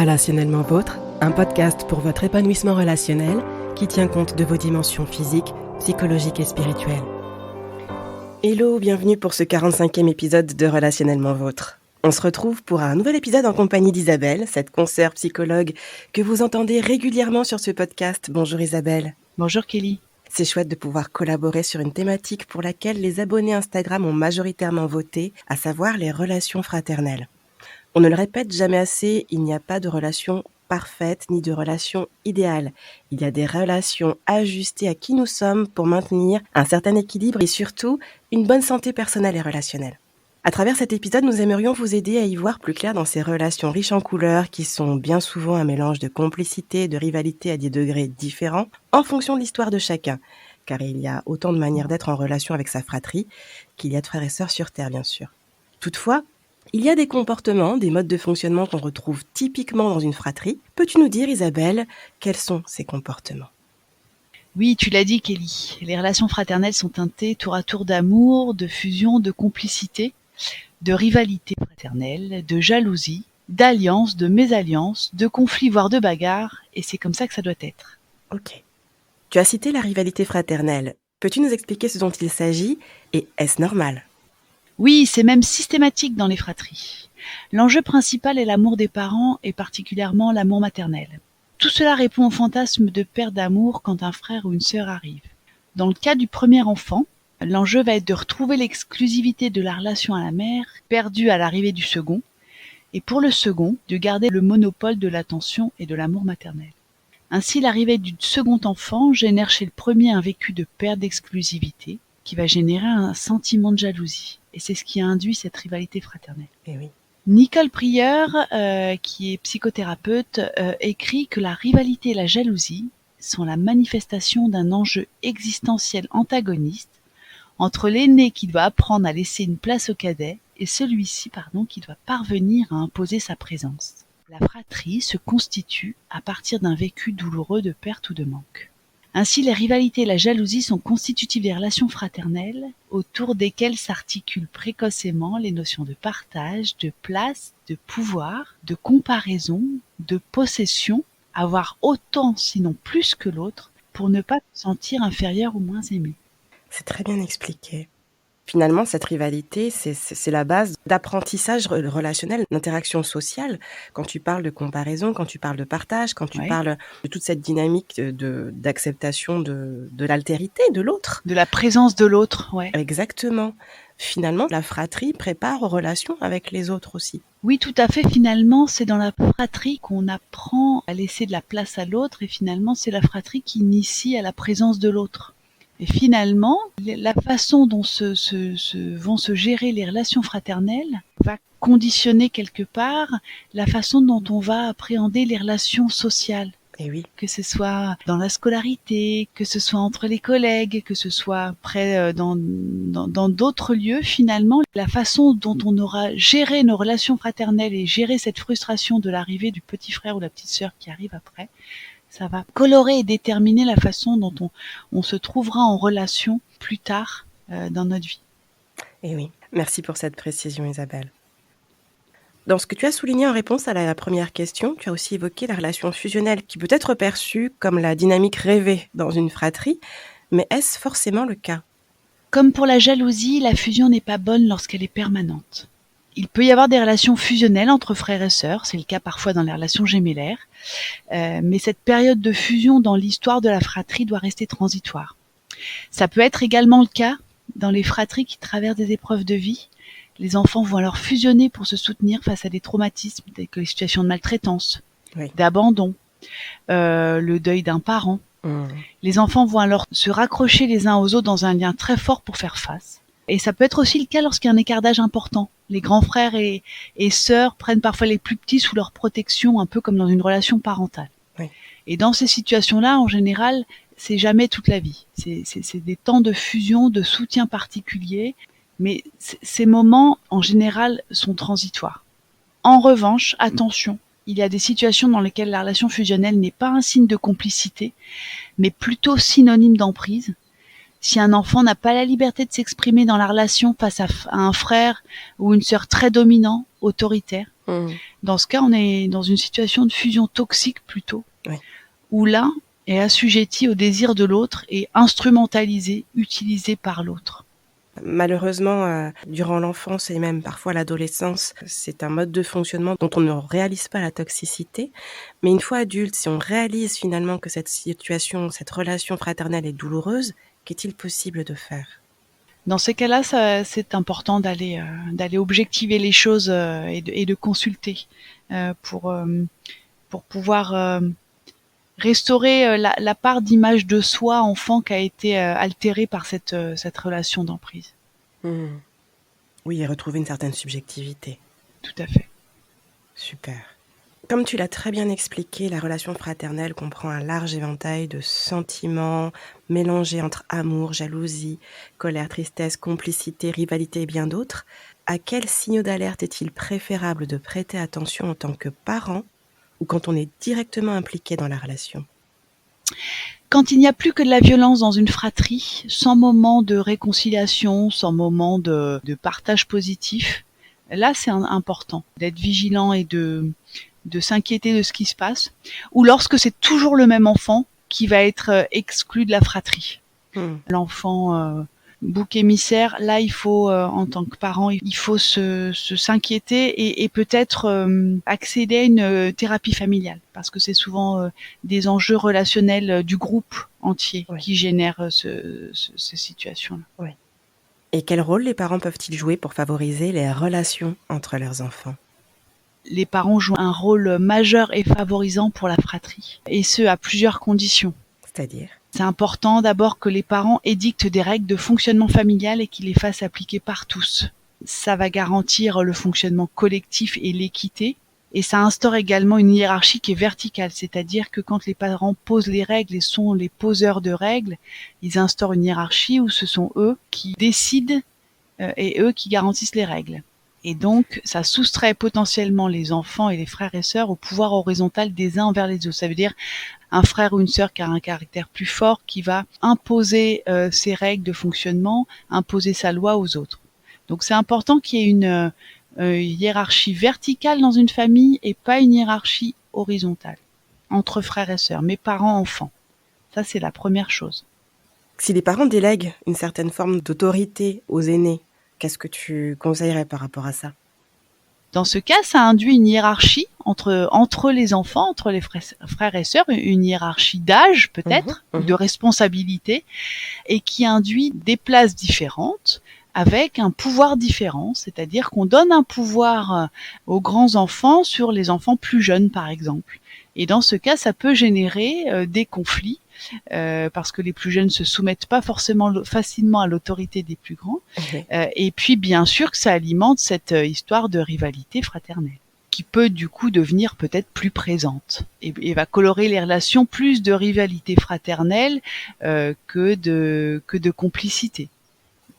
Relationnellement Vôtre, un podcast pour votre épanouissement relationnel qui tient compte de vos dimensions physiques, psychologiques et spirituelles. Hello, bienvenue pour ce 45e épisode de Relationnellement Vôtre. On se retrouve pour un nouvel épisode en compagnie d'Isabelle, cette consoeur psychologue que vous entendez régulièrement sur ce podcast. Bonjour Isabelle. Bonjour Kelly. C'est chouette de pouvoir collaborer sur une thématique pour laquelle les abonnés Instagram ont majoritairement voté, à savoir les relations fraternelles. On ne le répète jamais assez, il n'y a pas de relation parfaite ni de relation idéale. Il y a des relations ajustées à qui nous sommes pour maintenir un certain équilibre et surtout une bonne santé personnelle et relationnelle. À travers cet épisode, nous aimerions vous aider à y voir plus clair dans ces relations riches en couleurs qui sont bien souvent un mélange de complicité et de rivalité à des degrés différents en fonction de l'histoire de chacun. Car il y a autant de manières d'être en relation avec sa fratrie qu'il y a de frères et sœurs sur Terre, bien sûr. Toutefois, il y a des comportements, des modes de fonctionnement qu'on retrouve typiquement dans une fratrie. Peux-tu nous dire, Isabelle, quels sont ces comportements ? Oui, tu l'as dit Kelly, les relations fraternelles sont teintées tour à tour d'amour, de fusion, de complicité, de rivalité fraternelle, de jalousie, d'alliance, de mésalliance, de conflits voire de bagarres, et c'est comme ça que ça doit être. Ok. Tu as cité la rivalité fraternelle. Peux-tu nous expliquer ce dont il s'agit et est-ce normal ? Oui, c'est même systématique dans les fratries. L'enjeu principal est l'amour des parents et particulièrement l'amour maternel. Tout cela répond au fantasme de perte d'amour quand un frère ou une sœur arrive. Dans le cas du premier enfant, l'enjeu va être de retrouver l'exclusivité de la relation à la mère, perdue à l'arrivée du second, et pour le second, de garder le monopole de l'attention et de l'amour maternel. Ainsi, l'arrivée du second enfant génère chez le premier un vécu de perte d'exclusivité, qui va générer un sentiment de jalousie. Et c'est ce qui a induit cette rivalité fraternelle. Eh oui. Nicole Prieur, qui est psychothérapeute, écrit que la rivalité et la jalousie sont la manifestation d'un enjeu existentiel antagoniste entre l'aîné qui doit apprendre à laisser une place au cadet et celui-ci, qui doit parvenir à imposer sa présence. La fratrie se constitue à partir d'un vécu douloureux de perte ou de manque. Ainsi, les rivalités et la jalousie sont constitutives des relations fraternelles, autour desquelles s'articulent précocement les notions de partage, de place, de pouvoir, de comparaison, de possession, avoir autant sinon plus que l'autre, pour ne pas se sentir inférieur ou moins aimé. C'est très bien expliqué. Finalement, cette rivalité, c'est la base d'apprentissage relationnel, d'interaction sociale. Quand tu parles de comparaison, quand tu parles de partage, quand tu parles de toute cette dynamique d'acceptation de l'altérité de l'autre. De la présence de l'autre, ouais. Exactement. Finalement, la fratrie prépare aux relations avec les autres aussi. Oui, tout à fait. Finalement, c'est dans la fratrie qu'on apprend à laisser de la place à l'autre et finalement, c'est la fratrie qui initie à la présence de l'autre. Et finalement, la façon dont vont se gérer les relations fraternelles va conditionner quelque part la façon dont on va appréhender les relations sociales. Et oui. Que ce soit dans la scolarité, que ce soit entre les collègues, que ce soit après dans d'autres lieux, finalement, la façon dont on aura géré nos relations fraternelles et géré cette frustration de l'arrivée du petit frère ou la petite sœur qui arrive après, ça va colorer et déterminer la façon dont on se trouvera en relation plus tard dans notre vie. Et oui, merci pour cette précision Isabelle. Dans ce que tu as souligné en réponse à la première question, tu as aussi évoqué la relation fusionnelle qui peut être perçue comme la dynamique rêvée dans une fratrie, mais est-ce forcément le cas ? Comme pour la jalousie, la fusion n'est pas bonne lorsqu'elle est permanente. Il peut y avoir des relations fusionnelles entre frères et sœurs, c'est le cas parfois dans les relations gémellaires, mais cette période de fusion dans l'histoire de la fratrie doit rester transitoire. Ça peut être également le cas dans les fratries qui traversent des épreuves de vie. Les enfants vont alors fusionner pour se soutenir face à des traumatismes, tels que les situations de maltraitance, d'abandon, le deuil d'un parent. Les enfants vont alors se raccrocher les uns aux autres dans un lien très fort pour faire face. Et ça peut être aussi le cas lorsqu'il y a un écart d'âge important. Les grands frères et sœurs prennent parfois les plus petits sous leur protection, un peu comme dans une relation parentale. Oui. Et dans ces situations-là, en général, c'est jamais toute la vie. C'est des temps de fusion, de soutien particulier, mais ces moments, en général, sont transitoires. En revanche, attention, il y a des situations dans lesquelles la relation fusionnelle n'est pas un signe de complicité, mais plutôt synonyme d'emprise. Si un enfant n'a pas la liberté de s'exprimer dans la relation face à un frère ou une sœur très dominant, autoritaire, Mmh. Dans ce cas, on est dans une situation de fusion toxique plutôt, Oui. où l'un est assujetti au désir de l'autre et instrumentalisé, utilisé par l'autre. Malheureusement, durant l'enfance et même parfois l'adolescence, c'est un mode de fonctionnement dont on ne réalise pas la toxicité. Mais une fois adulte, si on réalise finalement que cette situation, cette relation fraternelle est douloureuse, qu'est-il possible de faire? Dans ces cas-là, c'est important d'aller objectiver les choses et de consulter pour pouvoir restaurer la part d'image de soi enfant qui a été altérée par cette relation d'emprise. Mmh. Oui, et retrouver une certaine subjectivité. Tout à fait. Super. Comme tu l'as très bien expliqué, la relation fraternelle comprend un large éventail de sentiments mélangés entre amour, jalousie, colère, tristesse, complicité, rivalité et bien d'autres. À quels signaux d'alerte est-il préférable de prêter attention en tant que parent ou quand on est directement impliqué dans la relation? Quand il n'y a plus que de la violence dans une fratrie, sans moment de réconciliation, sans moment de partage positif, là c'est important d'être vigilant et de s'inquiéter de ce qui se passe, ou lorsque c'est toujours le même enfant qui va être exclu de la fratrie. L'enfant bouc émissaire, là il faut, en tant que parent, il faut s'inquiéter et peut-être accéder à une thérapie familiale, parce que c'est souvent des enjeux relationnels du groupe entier Oui. qui génèrent ces situations-là. Oui. Et quel rôle les parents peuvent-ils jouer pour favoriser les relations entre leurs enfants? Les parents jouent un rôle majeur et favorisant pour la fratrie, et ce à plusieurs conditions. C'est-à-dire? C'est important d'abord que les parents édictent des règles de fonctionnement familial et qu'ils les fassent appliquer par tous. Ça va garantir le fonctionnement collectif et l'équité. Et ça instaure également une hiérarchie qui est verticale, c'est-à-dire que quand les parents posent les règles et sont les poseurs de règles, ils instaurent une hiérarchie où ce sont eux qui décident et eux qui garantissent les règles. Et donc, ça soustrait potentiellement les enfants et les frères et sœurs au pouvoir horizontal des uns envers les autres. Ça veut dire un frère ou une sœur qui a un caractère plus fort, qui va imposer ses règles de fonctionnement, imposer sa loi aux autres. Donc c'est important qu'il y ait une hiérarchie verticale dans une famille et pas une hiérarchie horizontale entre frères et sœurs, mais parents-enfants. Ça, c'est la première chose. Si les parents délèguent une certaine forme d'autorité aux aînés, qu'est-ce que tu conseillerais par rapport à ça? Dans ce cas, ça induit une hiérarchie entre les enfants, entre les frères et sœurs, une hiérarchie d'âge peut-être, de responsabilité, et qui induit des places différentes avec un pouvoir différent, c'est-à-dire qu'on donne un pouvoir aux grands enfants sur les enfants plus jeunes par exemple. Et dans ce cas, ça peut générer des conflits parce que les plus jeunes se soumettent pas forcément facilement à l'autorité des plus grands. Et puis bien sûr que ça alimente cette histoire de rivalité fraternelle qui peut du coup devenir peut-être plus présente et va colorer les relations plus de rivalité fraternelle que de complicité.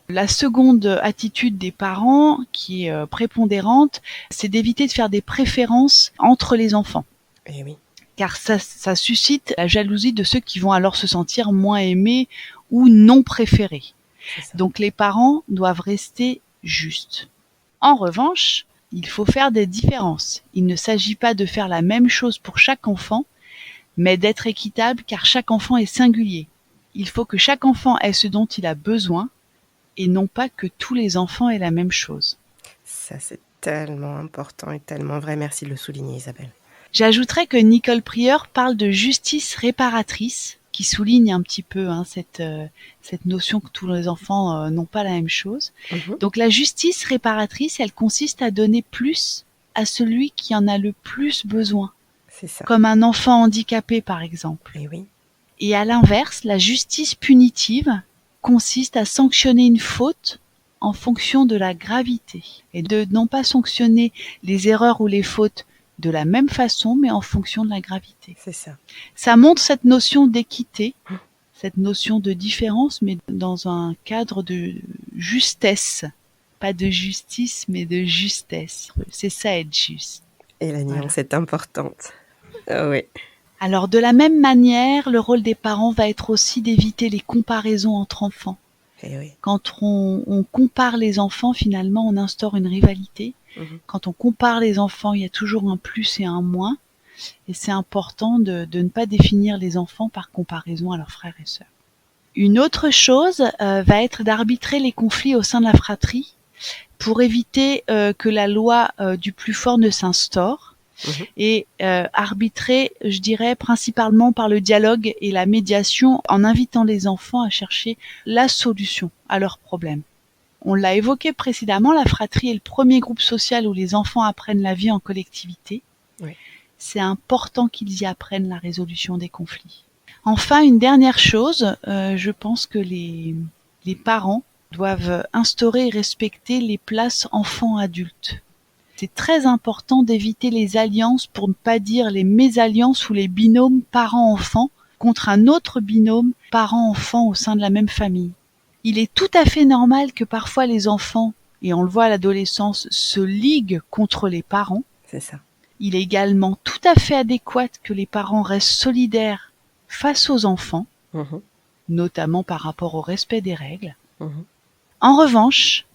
La seconde attitude des parents qui est prépondérante, c'est d'éviter de faire des préférences entre les enfants. Eh oui. Car ça suscite la jalousie de ceux qui vont alors se sentir moins aimés ou non préférés. Donc les parents doivent rester justes. En revanche, il faut faire des différences. Il ne s'agit pas de faire la même chose pour chaque enfant, mais d'être équitable car chaque enfant est singulier. Il faut que chaque enfant ait ce dont il a besoin et non pas que tous les enfants aient la même chose. Ça, c'est tellement important et tellement vrai. Merci de le souligner, Isabelle. J'ajouterais que Nicole Prieur parle de justice réparatrice, qui souligne un petit peu cette notion que tous les enfants n'ont pas la même chose. Donc la justice réparatrice, elle consiste à donner plus à celui qui en a le plus besoin. C'est ça. Comme un enfant handicapé, par exemple. Et oui. Et à l'inverse, la justice punitive consiste à sanctionner une faute en fonction de la gravité. Et de non pas sanctionner les erreurs ou les fautes de la même façon, mais en fonction de la gravité. C'est ça. Ça montre cette notion d'équité, cette notion de différence, mais dans un cadre de justesse. Pas de justice, mais de justesse. C'est ça, être juste. Et la nuance est importante. Oui. Alors, de la même manière, le rôle des parents va être aussi d'éviter les comparaisons entre enfants. Eh oui. Quand on compare les enfants, finalement, on instaure une rivalité. Quand on compare les enfants, il y a toujours un plus et un moins. Et c'est important de ne pas définir les enfants par comparaison à leurs frères et sœurs. Une autre chose va être d'arbitrer les conflits au sein de la fratrie pour éviter que la loi du plus fort ne s'instaure. Et arbitrer, je dirais, principalement par le dialogue et la médiation, en invitant les enfants à chercher la solution à leurs problèmes. On l'a évoqué précédemment, la fratrie est le premier groupe social où les enfants apprennent la vie en collectivité. Oui. C'est important qu'ils y apprennent la résolution des conflits. Enfin, une dernière chose, je pense que les parents doivent instaurer et respecter les places enfants-adultes. C'est très important d'éviter les alliances, pour ne pas dire les mésalliances ou les binômes parents-enfants contre un autre binôme parents-enfants au sein de la même famille. Il est tout à fait normal que parfois les enfants, et on le voit à l'adolescence, se liguent contre les parents. C'est ça. Il est également tout à fait adéquat que les parents restent solidaires face aux enfants, notamment par rapport au respect des règles. En revanche,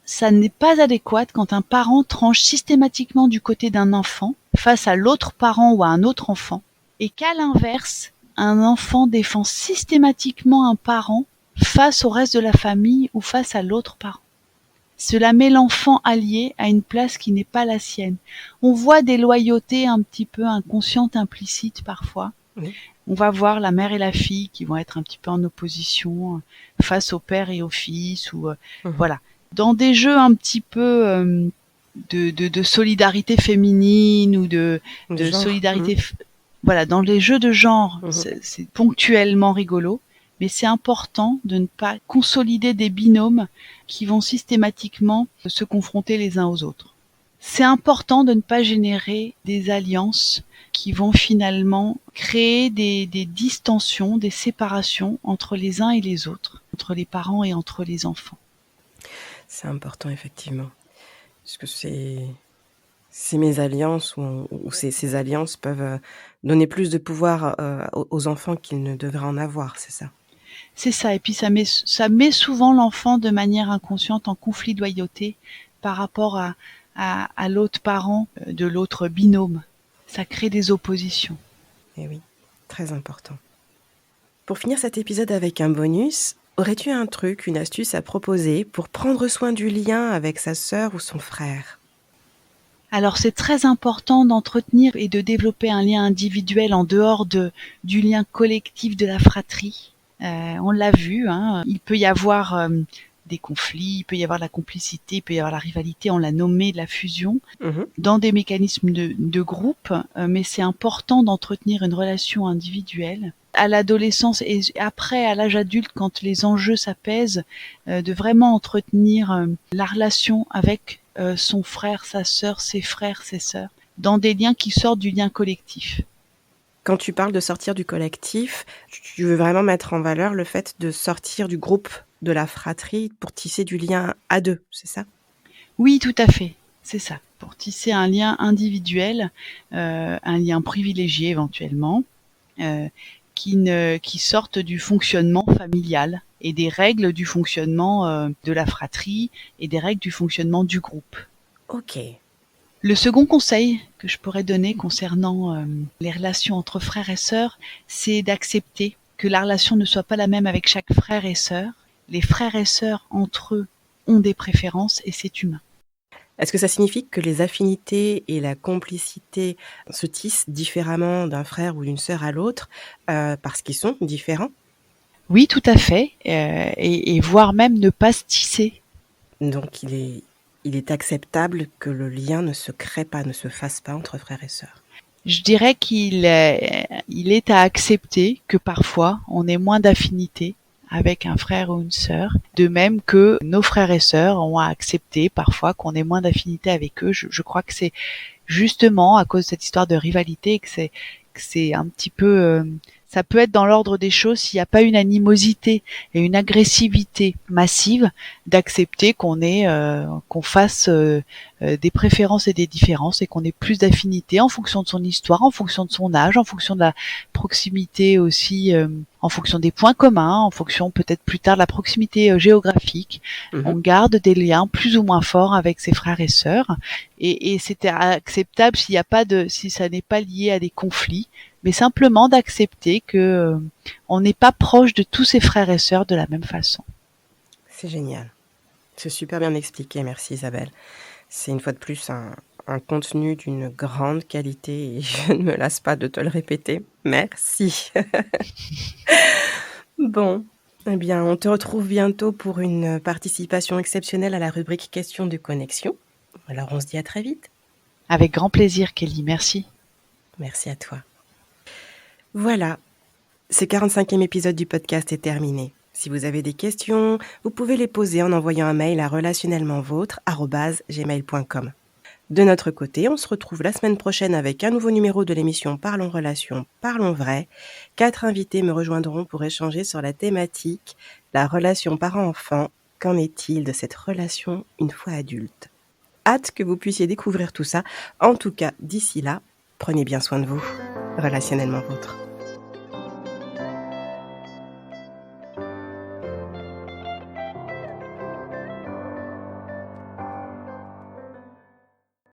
ça n'est pas adéquat quand un parent tranche systématiquement du côté d'un enfant face à l'autre parent ou à un autre enfant, et qu'à l'inverse, un enfant défend systématiquement un parent face au reste de la famille ou face à l'autre parent. Cela met l'enfant allié à une place qui n'est pas la sienne. On voit des loyautés un petit peu inconscientes, implicites parfois. Oui. On va voir la mère et la fille qui vont être un petit peu en opposition face au père et au fils, ou voilà. Dans des jeux un petit peu de solidarité féminine ou de solidarité, voilà, dans les jeux de genre, c'est ponctuellement rigolo. Mais c'est important de ne pas consolider des binômes qui vont systématiquement se confronter les uns aux autres. C'est important de ne pas générer des alliances qui vont finalement créer des distensions, des séparations entre les uns et les autres, entre les parents et entre les enfants. C'est important, effectivement. Parce que ces mésalliances ou ces alliances peuvent donner plus de pouvoir aux enfants qu'ils ne devraient en avoir, c'est ça? C'est ça, et puis ça met souvent l'enfant de manière inconsciente en conflit de loyauté par rapport à l'autre parent de l'autre binôme. Ça crée des oppositions. Eh oui, très important. Pour finir cet épisode avec un bonus, aurais-tu un truc, une astuce à proposer pour prendre soin du lien avec sa sœur ou son frère ? Alors c'est très important d'entretenir et de développer un lien individuel en dehors du lien collectif de la fratrie. On l'a vu, hein, il peut y avoir des conflits, il peut y avoir la complicité, il peut y avoir la rivalité, on l'a nommé la fusion, dans des mécanismes de groupe, mais c'est important d'entretenir une relation individuelle. À l'adolescence et après à l'âge adulte, quand les enjeux s'apaisent, de vraiment entretenir la relation avec son frère, sa sœur, ses frères, ses sœurs, dans des liens qui sortent du lien collectif. Quand tu parles de sortir du collectif, tu veux vraiment mettre en valeur le fait de sortir du groupe de la fratrie pour tisser du lien à deux, c'est ça ? Oui, tout à fait, c'est ça. Pour tisser un lien individuel, un lien privilégié éventuellement, qui sortent du fonctionnement familial et des règles du fonctionnement de la fratrie et des règles du fonctionnement du groupe. Ok. Le second conseil que je pourrais donner concernant les relations entre frères et sœurs, c'est d'accepter que la relation ne soit pas la même avec chaque frère et sœur. Les frères et sœurs entre eux ont des préférences et c'est humain. Est-ce que ça signifie que les affinités et la complicité se tissent différemment d'un frère ou d'une sœur à l'autre parce qu'ils sont différents ? Oui, tout à fait, et voire même ne pas se tisser. Donc il est acceptable que le lien ne se crée pas, ne se fasse pas entre frères et sœurs. Je dirais qu'il est à accepter que parfois on ait moins d'affinité avec un frère ou une sœur, de même que nos frères et sœurs ont à accepter parfois qu'on ait moins d'affinité avec eux. Je crois que c'est justement à cause de cette histoire de rivalité que c'est un petit peu... ça peut être dans l'ordre des choses, s'il n'y a pas une animosité et une agressivité massive, d'accepter qu'on fasse des préférences et des différences et qu'on ait plus d'affinité en fonction de son histoire, en fonction de son âge, en fonction de la proximité aussi en fonction des points communs, en fonction peut-être plus tard de la proximité géographique. On garde des liens plus ou moins forts avec ses frères et sœurs, et c'est acceptable si ça n'est pas lié à des conflits, mais simplement d'accepter que on n'est pas proche de tous ses frères et sœurs de la même façon. C'est génial. C'est super bien expliqué, merci Isabelle. C'est une fois de plus un contenu d'une grande qualité et je ne me lasse pas de te le répéter. Merci. Bon, eh bien, on te retrouve bientôt pour une participation exceptionnelle à la rubrique questions de connexion. Alors, on se dit à très vite. Avec grand plaisir, Kelly, merci. Merci à toi. Voilà, ce 45e épisode du podcast est terminé. Si vous avez des questions, vous pouvez les poser en envoyant un mail à relationnellementvôtre@gmail.com. De notre côté, on se retrouve la semaine prochaine avec un nouveau numéro de l'émission Parlons Relations, Parlons Vrai. 4 invités me rejoindront pour échanger sur la thématique la relation parent-enfant. Qu'en est-il de cette relation une fois adulte ? Hâte que vous puissiez découvrir tout ça. En tout cas, d'ici là, prenez bien soin de vous. Relationnellement vôtre.